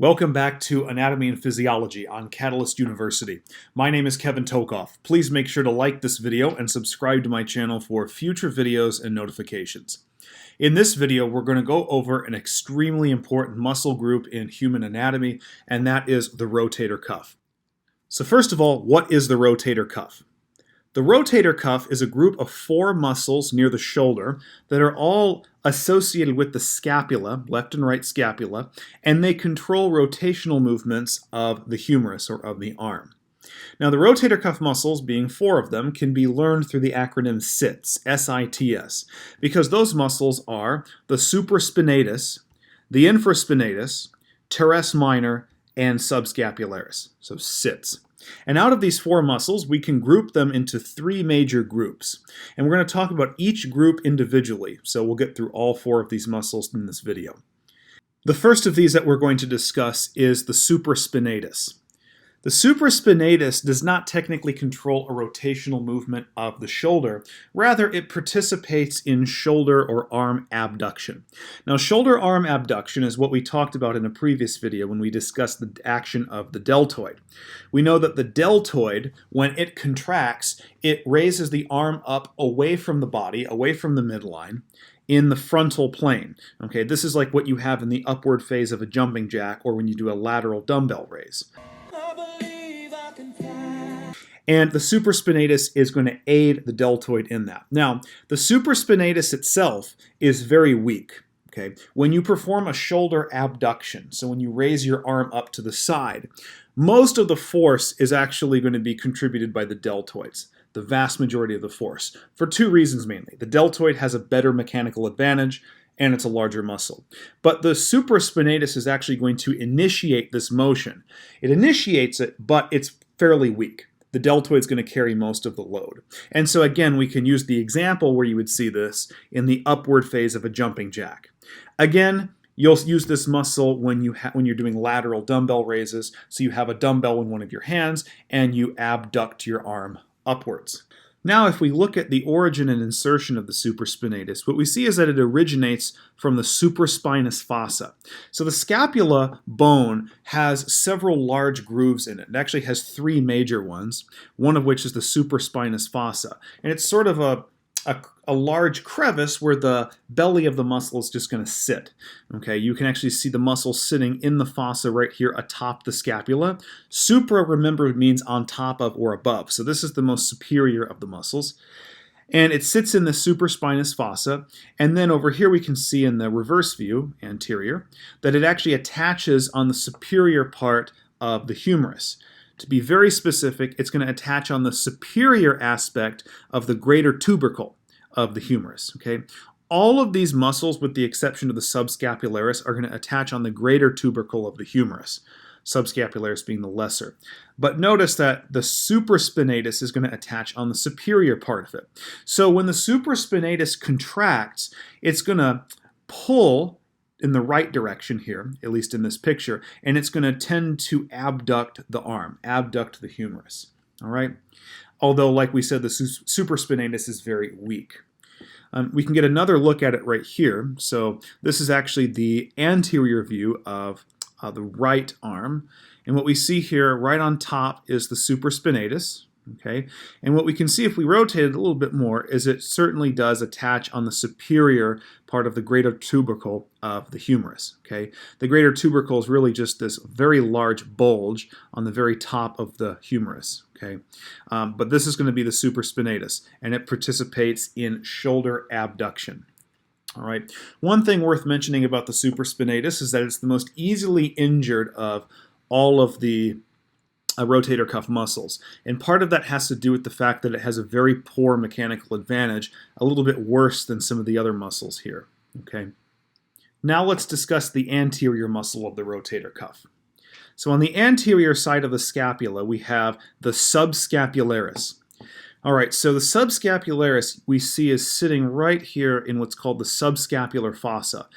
Welcome back to Anatomy and Physiology on Catalyst University. My name is Kevin Tokoph. Please make sure to like this video and subscribe to my channel for future videos and notifications. In this video, we're going to go over an extremely important muscle group in human anatomy, and that is the rotator cuff. So first of all, what is the rotator cuff? The rotator cuff is a group of 4 muscles near the shoulder that are all associated with the scapula, left and right scapula, and they control rotational movements of the humerus or of the arm. Now the rotator cuff muscles, being 4 of them, can be learned through the acronym SITS, S-I-T-S, because those muscles are the supraspinatus, the infraspinatus, teres minor, and subscapularis, so SITS. And out of these 4 muscles, we can group them into 3 major groups. And we're going to talk about each group individually, so we'll get through all 4 of these muscles in this video. The first of these that we're going to discuss is the supraspinatus. The supraspinatus does not technically control a rotational movement of the shoulder. Rather, it participates in shoulder or arm abduction. Now, shoulder-arm abduction is what we talked about in a previous video when we discussed the action of the deltoid. We know that the deltoid, when it contracts, it raises the arm up away from the body, away from the midline, in the frontal plane. Okay, this is like what you have in the upward phase of a jumping jack or when you do a lateral dumbbell raise. And the supraspinatus is going to aid the deltoid in that. Now, the supraspinatus itself is very weak. Okay? When you perform a shoulder abduction, so when you raise your arm up to the side, most of the force is actually going to be contributed by the deltoids, the vast majority of the force, for 2 reasons mainly. The deltoid has a better mechanical advantage, and it's a larger muscle. But the supraspinatus is actually going to initiate this motion. It initiates it, but it's fairly weak. The deltoid is going to carry most of the load. And so again, we can use the example where you would see this in the upward phase of a jumping jack. Again, you'll use this muscle when you're doing lateral dumbbell raises. So you have a dumbbell in one of your hands and you abduct your arm upwards. Now, if we look at the origin and insertion of the supraspinatus, what we see is that it originates from the supraspinous fossa. So the scapula bone has several large grooves in it. It actually has 3 major ones, one of which is the supraspinous fossa. And it's sort of a large crevice where the belly of the muscle is just going to sit. Okay, you can actually see the muscle sitting in the fossa right here atop the scapula. Supra, remember, means on top of or above. So this is the most superior of the muscles. And it sits in the supraspinous fossa. And then over here we can see in the reverse view, anterior, that it actually attaches on the superior part of the humerus. To be very specific, it's going to attach on the superior aspect of the greater tubercle of the humerus. Okay? All of these muscles, with the exception of the subscapularis, are going to attach on the greater tubercle of the humerus, subscapularis being the lesser. But notice that the supraspinatus is going to attach on the superior part of it. So when the supraspinatus contracts, it's going to pull in the right direction here, at least in this picture, and it's going to tend to abduct the arm, abduct the humerus. All right? Although, like we said, the supraspinatus is very weak. We can get another look at it right here. So this is actually the anterior view of the right arm. And what we see here right on top is the supraspinatus. Okay, and what we can see if we rotate it a little bit more is it certainly does attach on the superior part of the greater tubercle of the humerus. Okay, the greater tubercle is really just this very large bulge on the very top of the humerus. Okay, but this is going to be the supraspinatus, and it participates in shoulder abduction. All right. One thing worth mentioning about the supraspinatus is that it's the most easily injured of all of the rotator cuff muscles. And part of that has to do with the fact that it has a very poor mechanical advantage, a little bit worse than some of the other muscles here. Okay. Now let's discuss the anterior muscle of the rotator cuff. So on the anterior side of the scapula, we have the subscapularis. All right, so the subscapularis we see is sitting right here in what's called the subscapular fossa.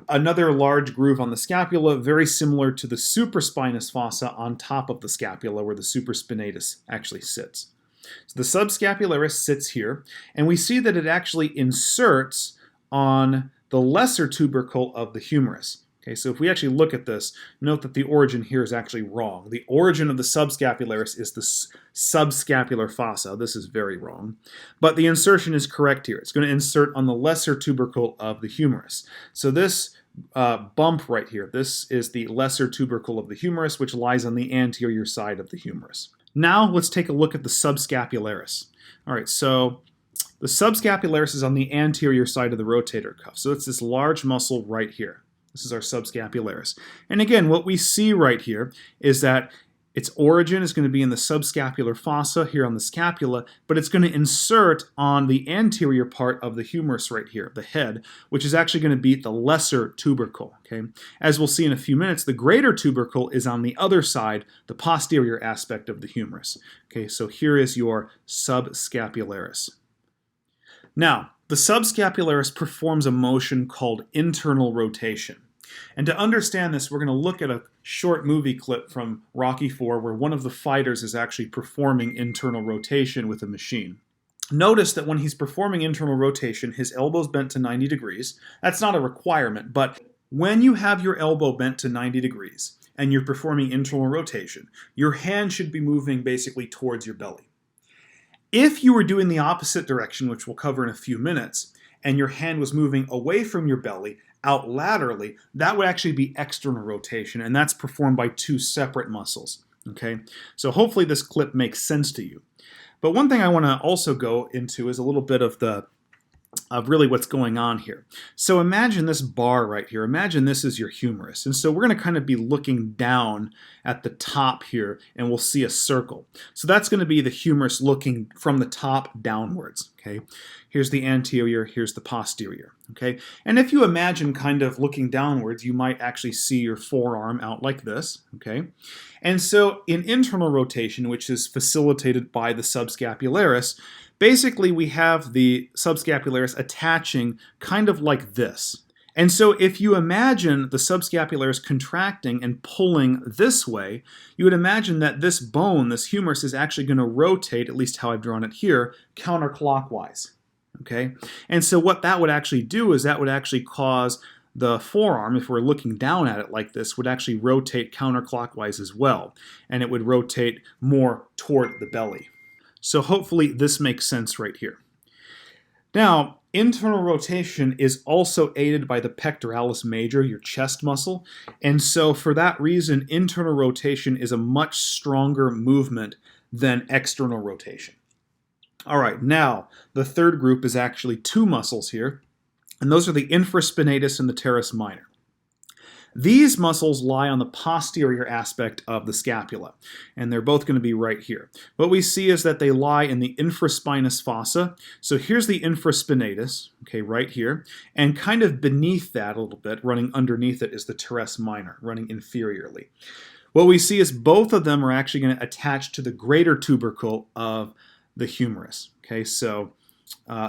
Another large groove on the scapula, very similar to the supraspinous fossa on top of the scapula where the supraspinatus actually sits. So the subscapularis sits here, and we see that it actually inserts on the lesser tubercle of the humerus. Okay, so if we actually look at this, note that the origin here is actually wrong. The origin of the subscapularis is the subscapular fossa. This is very wrong. But the insertion is correct here. It's going to insert on the lesser tubercle of the humerus. So this bump right here, this is the lesser tubercle of the humerus, which lies on the anterior side of the humerus. Now let's take a look at the subscapularis. All right, so the subscapularis is on the anterior side of the rotator cuff. So it's this large muscle right here. This is our subscapularis. And again, what we see right here is that its origin is going to be in the subscapular fossa here on the scapula, but it's going to insert on the anterior part of the humerus right here, the head, which is actually going to be the lesser tubercle. Okay? As we'll see in a few minutes, the greater tubercle is on the other side, the posterior aspect of the humerus. Okay, so here is your subscapularis. Now, the subscapularis performs a motion called internal rotation. And to understand this, we're going to look at a short movie clip from Rocky IV where one of the fighters is actually performing internal rotation with a machine. Notice that when he's performing internal rotation, his elbow's bent to 90 degrees. That's not a requirement, but when you have your elbow bent to 90 degrees and you're performing internal rotation, your hand should be moving basically towards your belly. If you were doing the opposite direction, which we'll cover in a few minutes, and your hand was moving away from your belly, out laterally, that would actually be external rotation, and that's performed by two separate muscles. Okay, so hopefully this clip makes sense to you. But one thing I want to also go into is a little bit of really what's going on here. So imagine this bar right here. Imagine this is your humerus. And so we're going to kind of be looking down at the top here, and we'll see a circle. So that's going to be the humerus looking from the top downwards. Okay, here's the anterior, here's the posterior. Okay, and if you imagine kind of looking downwards, you might actually see your forearm out like this. Okay, and so in internal rotation, which is facilitated by the subscapularis, basically we have the subscapularis attaching kind of like this. And so if you imagine the subscapularis contracting and pulling this way, you would imagine that this bone, this humerus, is actually going to rotate, at least how I've drawn it here, counterclockwise. Okay? And so what that would actually do is that would actually cause the forearm, if we're looking down at it like this, would actually rotate counterclockwise as well. And it would rotate more toward the belly. So hopefully this makes sense right here. Now, internal rotation is also aided by the pectoralis major, your chest muscle. And so for that reason, internal rotation is a much stronger movement than external rotation. All right, now the third group is actually two muscles here, and those are the infraspinatus and the teres minor. These muscles lie on the posterior aspect of the scapula, and they're both going to be right here. What we see is that they lie in the infraspinous fossa. So here's the infraspinatus, okay, right here, and kind of beneath that a little bit, running underneath it, is the teres minor, running inferiorly. What we see is both of them are actually going to attach to the greater tubercle of the humerus. Okay, so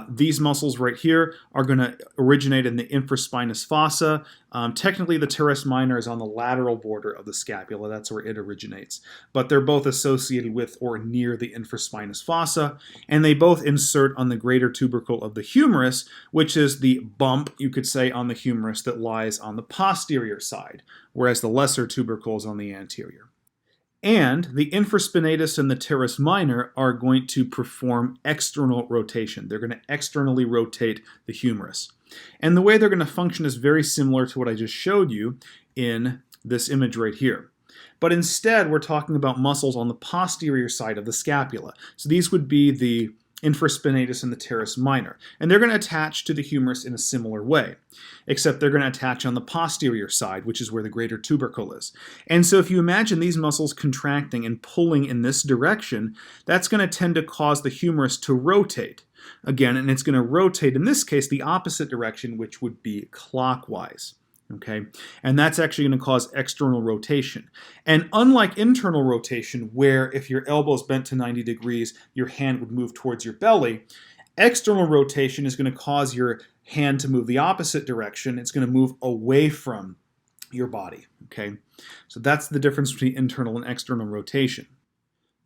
these muscles right here are going to originate in the infraspinous fossa. Technically, the teres minor is on the lateral border of the scapula. That's where it originates. But they're both associated with or near the infraspinous fossa, and they both insert on the greater tubercle of the humerus, which is the bump, you could say, on the humerus that lies on the posterior side, whereas the lesser tubercle is on the anterior. And the infraspinatus and the teres minor are going to perform external rotation. They're going to externally rotate the humerus. And the way they're going to function is very similar to what I just showed you in this image right here. But instead, we're talking about muscles on the posterior side of the scapula. So these would be the infraspinatus and the teres minor. And they're going to attach to the humerus in a similar way, except they're going to attach on the posterior side, which is where the greater tubercle is. And so if you imagine these muscles contracting and pulling in this direction, that's going to tend to cause the humerus to rotate again, and it's going to rotate, in this case, the opposite direction, which would be clockwise. Okay, and that's actually going to cause external rotation. And unlike internal rotation, where if your elbow's bent to 90 degrees, your hand would move towards your belly, external rotation is going to cause your hand to move the opposite direction. It's going to move away from your body. Okay, so that's the difference between internal and external rotation.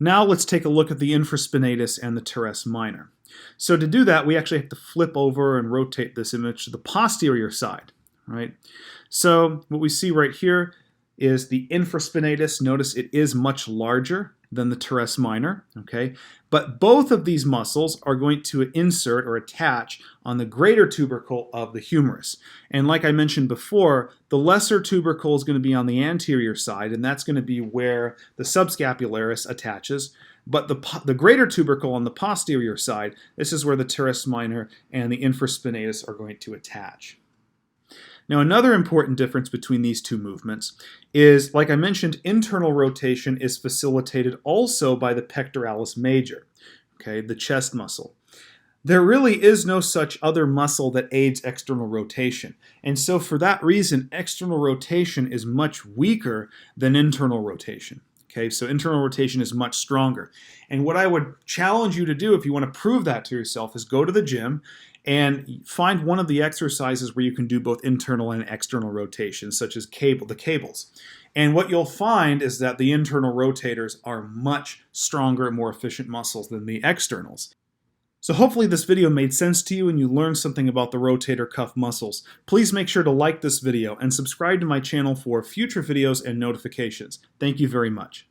Now let's take a look at the infraspinatus and the teres minor. So to do that, we actually have to flip over and rotate this image to the posterior side. right? So what we see right here is the infraspinatus. Notice it is much larger than the teres minor, okay? But both of these muscles are going to insert or attach on the greater tubercle of the humerus. And like I mentioned before, the lesser tubercle is going to be on the anterior side, and that's going to be where the subscapularis attaches. But the greater tubercle on the posterior side, this is where the teres minor and the infraspinatus are going to attach. Now, another important difference between these two movements is, like I mentioned, internal rotation is facilitated also by the pectoralis major, okay, the chest muscle. There really is no such other muscle that aids external rotation. And so for that reason, external rotation is much weaker than internal rotation. Okay, so internal rotation is much stronger. And what I would challenge you to do if you want to prove that to yourself is go to the gym and find one of the exercises where you can do both internal and external rotation, such as the cables. And what you'll find is that the internal rotators are much stronger and more efficient muscles than the externals. So hopefully this video made sense to you and you learned something about the rotator cuff muscles. Please make sure to like this video and subscribe to my channel for future videos and notifications. Thank you very much.